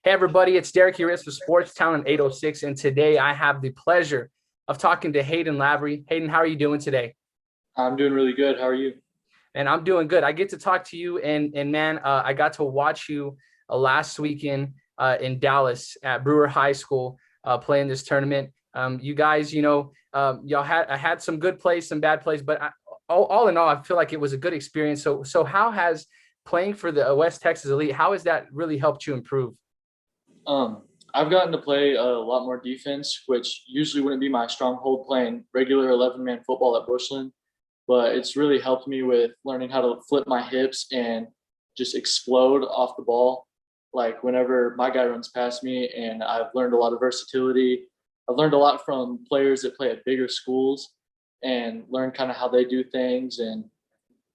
Hey, everybody, it's Derek here with Sports Talent 806, and today I have the pleasure of talking to Hayden Labrier. Hayden, how are you doing today? I'm doing really good. How are you? And I'm doing good. I get to talk to you, and man, I got to watch you last weekend in Dallas at Brewer High School playing this tournament. You guys, y'all had some good plays, some bad plays, but all in all, I feel like it was a good experience. So how has playing for the West Texas Elite, how has that really helped you improve? Um, I've gotten to play a lot more defense, which usually wouldn't be my stronghold playing regular 11-man football at Bushland, but it's really helped me with learning how to flip my hips and just explode off the ball. Like whenever my guy runs past me, and I've learned a lot of versatility. I've learned a lot from players that play at bigger schools and learned kind of how they do things and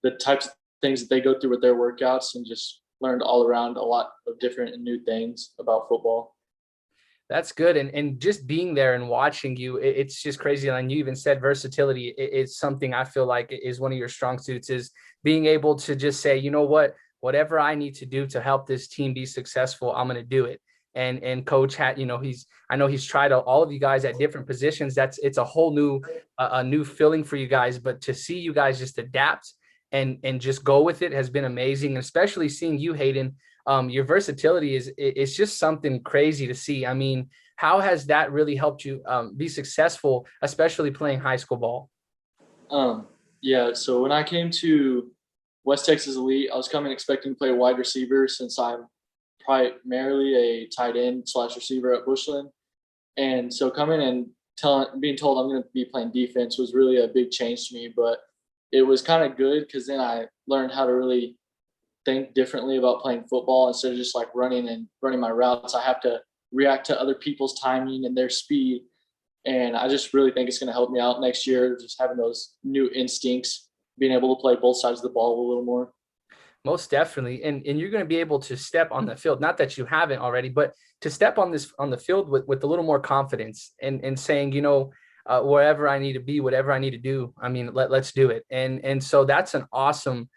the types of things that they go through with their workouts, and just learned all around a lot of different and new things about football. That's good. And just being there and watching you, it's just crazy. And you even said versatility is something I feel like is one of your strong suits, is being able to just say, you know what, whatever I need to do to help this team be successful, I'm going to do it. And coach had, I know he's tried all of you guys at different positions. It's a whole new, a new feeling for you guys, but to see you guys just adapt and just go with it has been amazing. And especially seeing you, Hayden, your versatility is just something crazy to see. I mean, how has that really helped you be successful, especially playing high school ball? Um, yeah, so when I came to West Texas Elite, I was coming expecting to play wide receiver since I'm primarily a tight end slash receiver at Bushland. And so coming and being told I'm going to be playing defense was really a big change to me. But it was kind of good because then I learned how to really think differently about playing football. Instead of just like running my routes, I have to react to other people's timing and their speed. And I just really think it's going to help me out next year, just having those new instincts, being able to play both sides of the ball a little more. Most definitely. And you're going to be able to step on the field, not that you haven't already, but to step on the field with a little more confidence and saying, wherever I need to be, whatever I need to do, I mean, let's do it. And so that's an awesome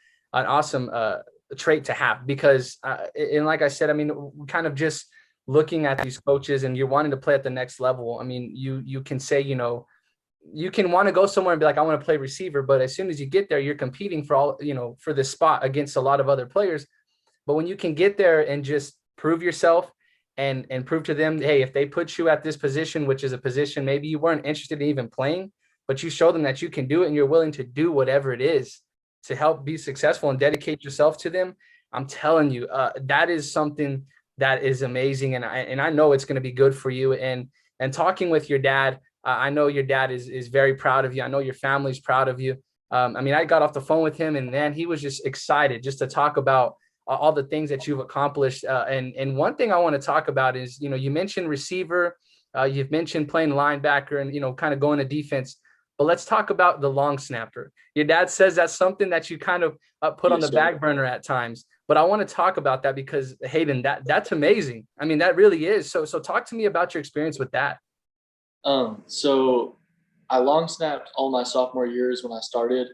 trait to have because, and like I said, I mean, kind of just looking at these coaches and you're wanting to play at the next level. I mean, you can say, you can want to go somewhere and be like, I want to play receiver, but as soon as you get there, you're competing for all, for this spot against a lot of other players. But when you can get there and just prove yourself and prove to them, hey, if they put you at this position, which is a position maybe you weren't interested in even playing, but you show them that you can do it and you're willing to do whatever it is to help be successful and dedicate yourself to them. I'm telling you, that is something that is amazing, and I know it's going to be good for you. And talking with your dad, I know your dad is very proud of you. I know your family's proud of you. I mean, I got off the phone with him, and man, he was just excited just to talk about all the things that you've accomplished. And one thing I want to talk about is, you mentioned receiver, you've mentioned playing linebacker, and kind of going to defense. But let's talk about the long snapper. Your dad says that's something that you kind of put on Yes, the sir. back burner at times. But I want to talk about that because Hayden, that's amazing. I mean, that really is. So talk to me about your experience with that. So I long snapped all my sophomore years when I started,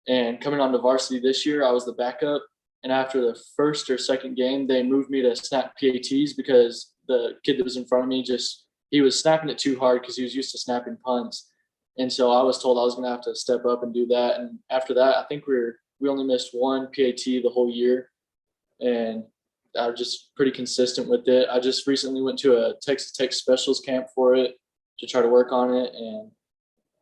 and coming on to varsity this year, I was the backup. And after the first or second game, they moved me to snap PATs because the kid that was in front of me he was snapping it too hard because he was used to snapping punts. And so I was told I was going to have to step up and do that. And after that, I think we only missed one PAT the whole year, and I was just pretty consistent with it. I just recently went to a Texas Tech specials camp for it to try to work on it, and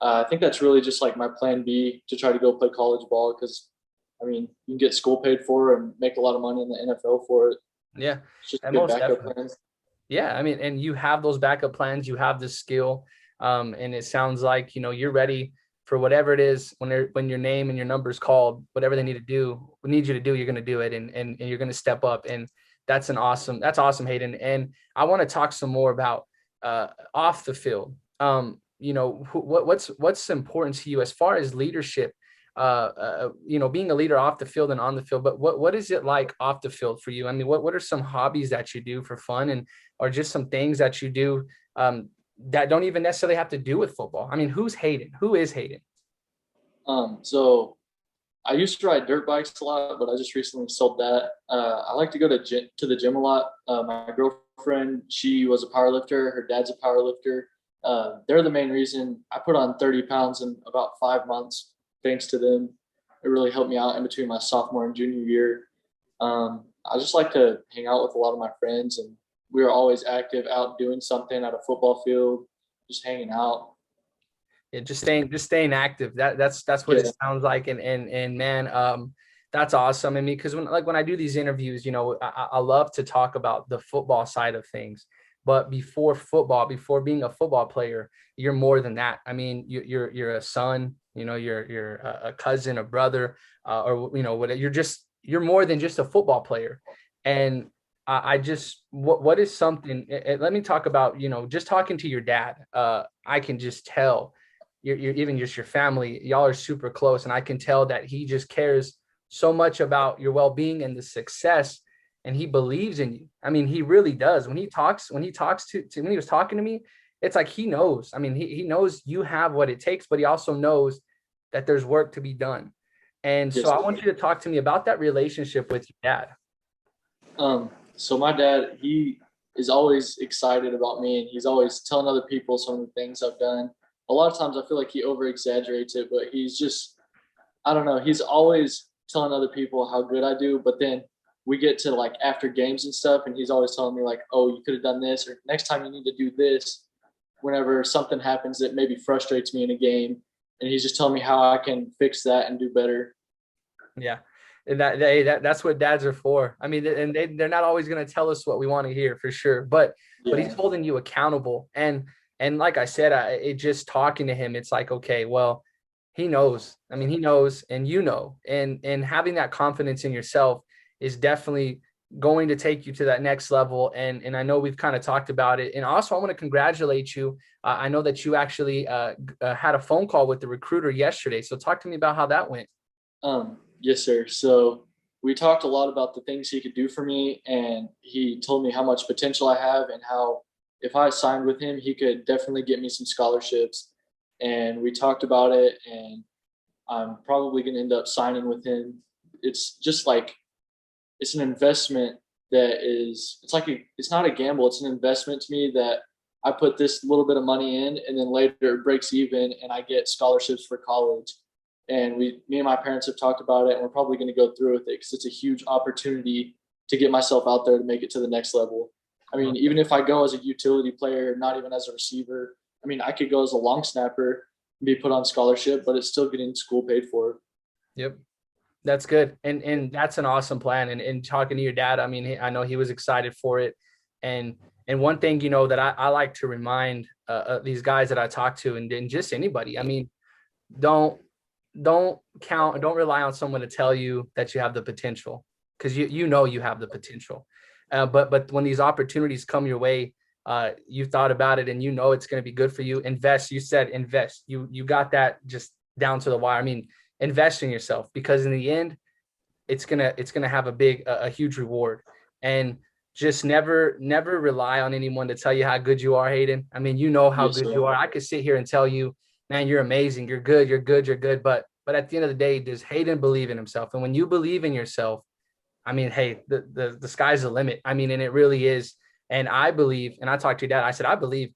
I think that's really just like my plan B to try to go play college ball because, I mean, you can get school paid for and make a lot of money in the NFL for it. Yeah, It's just and a good most backup definitely. plan. Yeah, I mean, and you have those backup plans, you have the skill, and it sounds like you're ready for whatever it is when your name and your number is called, whatever they need you to do, you're going to do it, and you're going to step up, and that's awesome, Hayden. And I want to talk some more about off the field. What's important to you as far as leadership? Being a leader off the field and on the field, but what is it like off the field for you? I mean, what are some hobbies that you do for fun and or just some things that you do that don't even necessarily have to do with football? I mean, who's Hayden? Who is Hayden? So I used to ride dirt bikes a lot, but I just recently sold that. I like to go to the gym a lot. My girlfriend, she was a power lifter. Her dad's a power lifter. They're the main reason I put on 30 pounds in about 5 months. Thanks to them, it really helped me out in between my sophomore and junior year. I just like to hang out with a lot of my friends, and we were always active out doing something at a football field, just hanging out. Yeah, just staying active. That's what it Yeah, sounds like. And man, that's awesome. I mean, because when I do these interviews, I love to talk about the football side of things. But before football, before being a football player, you're more than that. I mean, you're a son, you're a cousin, a brother, or what you're more than just a football player. And I just what is something? Let me talk about just talking to your dad. I can just tell you're even just your family, y'all are super close. And I can tell that he just cares so much about your well-being and the success. And he believes in you. I mean, he really does. When he was talking to me, it's like he knows. I mean, he knows you have what it takes, but he also knows that there's work to be done. And so yes. I want you to talk to me about that relationship with your dad. So my dad, he is always excited about me, and he's always telling other people some of the things I've done. A lot of times I feel like he over exaggerates it, but he's just, I don't know, he's always telling other people how good I do. But then we get to like after games and stuff, and he's always telling me like, oh, you could have done this, or next time you need to do this. Whenever something happens that maybe frustrates me in a game, and he's just telling me how I can fix that and do better. Yeah. And that's what dads are for. I mean, and they're not always going to tell us what we want to hear for sure, but he's Yeah. holding you accountable. And like I said, it just talking to him, it's like, okay, well, he knows. I mean, he knows, and and having that confidence in yourself is definitely going to take you to that next level. And I know we've kind of talked about it. And also, I want to congratulate you. I know that you actually had a phone call with the recruiter yesterday. So talk to me about how that went. Yes, sir. So we talked a lot about the things he could do for me, and he told me how much potential I have and how if I signed with him, he could definitely get me some scholarships. And we talked about it, and I'm probably going to end up signing with him. It's just like it's an investment that is it's not a gamble, it's an investment to me that I put this little bit of money in, and then later it breaks even and I get scholarships for college. And me and my parents have talked about it, and we're probably going to go through with it because it's a huge opportunity to get myself out there to make it to the next level. I mean, even if I go as a utility player, not even as a receiver, I mean, I could go as a long snapper and be put on scholarship, but it's still getting school paid for. Yep. That's good. And that's an awesome plan. And talking to your dad, I mean, I know he was excited for it. And one thing, that I like to remind these guys that I talk to, and just anybody, I mean, don't don't rely on someone to tell you that you have the potential, because you have the potential. But when these opportunities come your way, you've thought about it and it's going to be good for you. Invest. You said invest. You got that just down to the wire. I mean, invest in yourself, because in the end, it's gonna have a huge reward. And just never rely on anyone to tell you how good you are, Hayden. I mean, you know how Yes, good sir. you are. I could sit here and tell you, man, you're amazing, you're good, you're good, you're good. But at the end of the day, does Hayden believe in himself? And when you believe in yourself, I mean, hey, the sky's the limit. I mean, and it really is. And I believe, and I talked to your dad, I said, I believe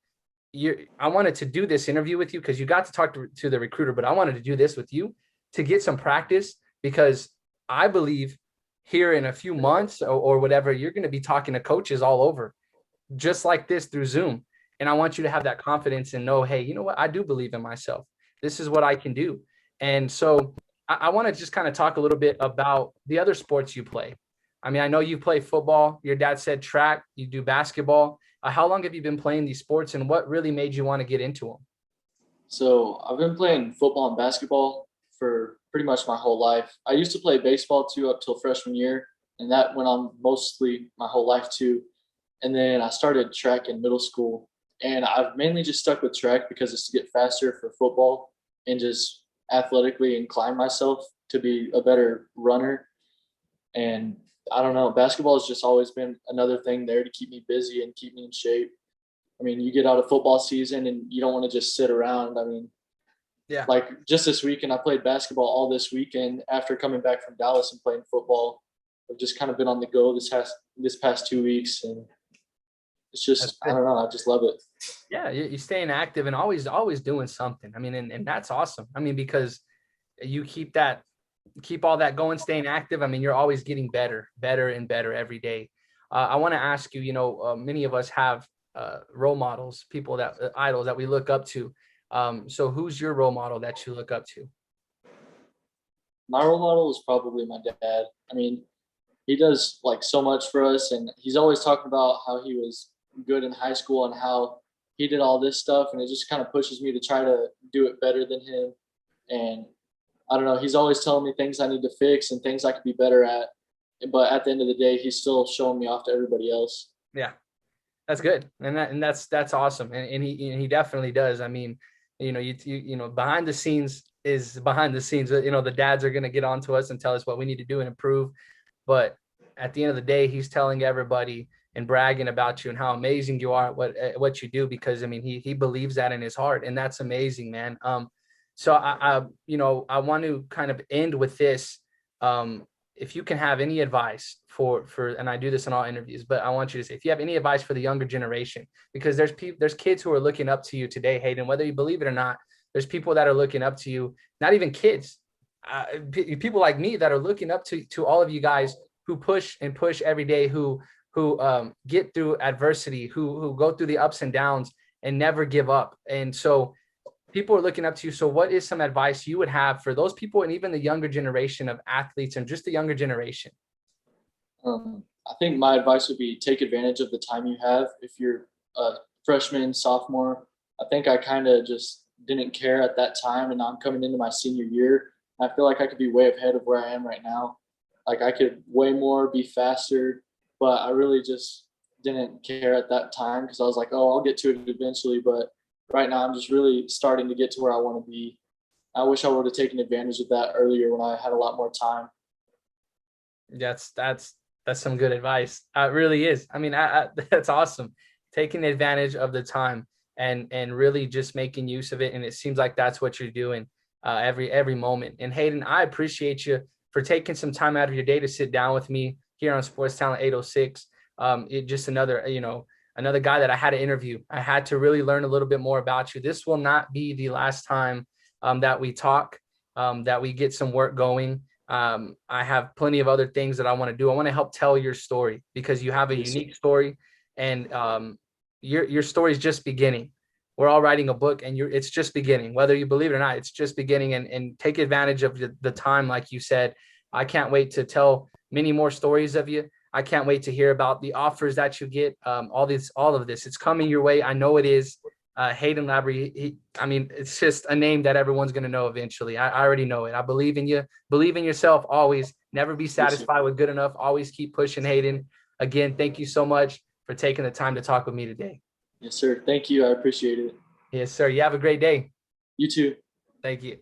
I wanted to do this interview with you because you got to talk to the recruiter, but I wanted to do this with you to get some practice, because I believe here in a few months or whatever, you're going to be talking to coaches all over just like this through Zoom. And I want you to have that confidence and know, hey, you know what? I do believe in myself. This is what I can do. And so I want to just kind of talk a little bit about the other sports you play. I mean, I know you play football. Your dad said track, you do basketball. How long have you been playing these sports, and what really made you want to get into them? So I've been playing football and basketball for pretty much my whole life. I used to play baseball too up till freshman year, and that went on mostly my whole life too. And then I started track in middle school, and I've mainly just stuck with track because it's to get faster for football and just athletically incline myself to be a better runner. And I don't know, basketball has just always been another thing there to keep me busy and keep me in shape. I mean, you get out of football season and you don't want to just sit around. I mean, Yeah. Like just this weekend, I played basketball all this weekend after coming back from Dallas and playing football. I've just kind of been on the go this past 2 weeks, and it's That's just I good. don't know, I just love it. Yeah, you're staying active and always doing something. I mean, and that's awesome. I mean, because you keep all that going, staying active. I mean, you're always getting better and better every day. I want to ask you, many of us have role models, people that idols that we look up to. So who's your role model that you look up to? My role model is probably my dad. I mean, he does like so much for us, and he's always talking about how he was good in high school and how he did all this stuff, and it just kind of pushes me to try to do it better than him. And I don't know, he's always telling me things I need to fix and things I could be better at. But at the end of the day, he's still showing me off to everybody else. Yeah, that's good. And that's awesome. And he definitely does. I mean, behind the scenes is behind the scenes. The dads are going to get onto us and tell us what we need to do and improve. But at the end of the day, he's telling everybody and bragging about you and how amazing you are at what you do, because I mean, he believes that in his heart, and that's amazing, man. So I want to kind of end with this. If you can have any advice and I do this in all interviews, but I want you to say, if you have any advice for the younger generation, because there's kids who are looking up to you today, Hayden, whether you believe it or not. There's people that are looking up to you, not even kids, people like me that are looking up to all of you guys who push every day, who get through adversity, who go through the ups and downs and never give up. And so people are looking up to you. So what is some advice you would have for those people and even the younger generation of athletes and just the younger generation? I think my advice would be take advantage of the time you have. If you're a freshman, sophomore, I think I kind of just didn't care at that time, and now I'm coming into my senior year. I feel like I could be way ahead of where I am right now. Like I could way more, be faster, but I really just didn't care at that time because I was like, oh, I'll get to it eventually. But right now, I'm just really starting to get to where I want to be. I wish I would have taken advantage of that earlier when I had a lot more time. That's some good advice. It really is. I mean, that's awesome. Taking advantage of the time and really just making use of it. And it seems like that's what you're doing every moment. And Hayden, I appreciate you for taking some time out of your day to sit down with me here on Sports Talent 806. It just another guy that I had to interview. I had to really learn a little bit more about you. This will not be the last time that we talk, that we get some work going. I have plenty of other things that I want to do. I want to help tell your story because you have a unique story, and your story is just beginning. We're all writing a book, and it's just beginning. Whether you believe it or not, it's just beginning. And take advantage of the time, like you said. I can't wait to tell many more stories of you. I can't wait to hear about the offers that you get. All of this, it's coming your way. I know it is. Hayden Labrier, I mean, it's just a name that everyone's going to know eventually. I already know it. I believe in you. Believe in yourself always. Never be satisfied with good enough. Always keep pushing, Hayden. Again, thank you so much for taking the time to talk with me today. Yes, sir. Thank you. I appreciate it. Yes, sir. You have a great day. You too. Thank you.